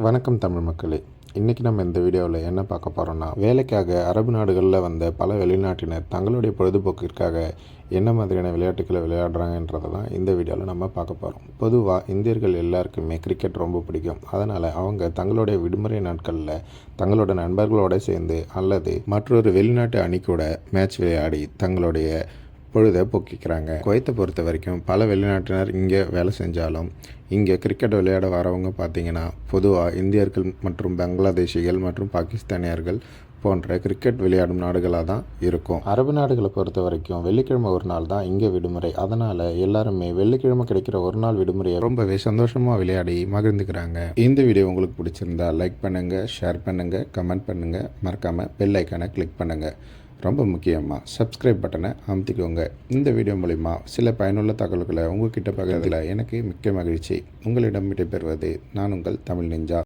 வணக்கம் தமிழ் மக்களே. இன்றைக்கி நம்ம இந்த வீடியோவில் என்ன பார்க்க போகிறோன்னா, வேலைக்காக அரபு நாடுகளில் வந்த பல வெளிநாட்டினர் தங்களுடைய பொழுதுபோக்கிற்காக என்ன மாதிரியான விளையாட்டுகளை விளையாடுறாங்கன்றதை தான் இந்த வீடியோவில் நம்ம பார்க்க போகிறோம். பொதுவாக இந்தியர்கள் எல்லாருக்குமே கிரிக்கெட் ரொம்ப பிடிக்கும். அதனால் அவங்க தங்களுடைய விடுமுறை நாட்களில் தங்களோட நண்பர்களோடு சேர்ந்து அல்லது மற்றொரு வெளிநாட்டு அணி கூட மேட்ச் விளையாடி தங்களுடைய பொழுதை போக்கிக்கிறாங்க. குவைத்தை பொறுத்த வரைக்கும் பல வெளிநாட்டினர் இங்கே வேலை செஞ்சாலும் இங்கே கிரிக்கெட் விளையாட வரவங்க பார்த்திங்கன்னா பொதுவாக இந்தியர்கள் மற்றும் பங்களாதேஷிகள் மற்றும் பாகிஸ்தானியர்கள் போன்ற கிரிக்கெட் விளையாடும் நாடுகளாக தான் இருக்கும். அரபு நாடுகளை பொறுத்த வரைக்கும் வெள்ளிக்கிழமை ஒரு நாள் தான் இங்கே விடுமுறை. அதனால் எல்லாருமே வெள்ளிக்கிழமை கிடைக்கிற ஒரு நாள் விடுமுறையை ரொம்பவே சந்தோஷமாக விளையாடி மகிழ்ந்துக்கிறாங்க. இந்த வீடியோ உங்களுக்கு பிடிச்சிருந்தா லைக் பண்ணுங்கள், ஷேர் பண்ணுங்கள், கமெண்ட் பண்ணுங்கள், மறக்காமல் பெல் ஐக்கானை கிளிக் பண்ணுங்கள். ரொம்ப முக்கியமாக சப்ஸ்கிரைப் பட்டனை அமுத்திக்கோங்க. இந்த வீடியோ மூலிமா சில பயனுள்ள தகவல்களை உங்ககிட்ட பகிர்ந்ததில் எனக்கு மிக்க மகிழ்ச்சி. உங்களிடம் விடைபெறுவது நான் உங்கள் தமிழ் நிஞ்சா.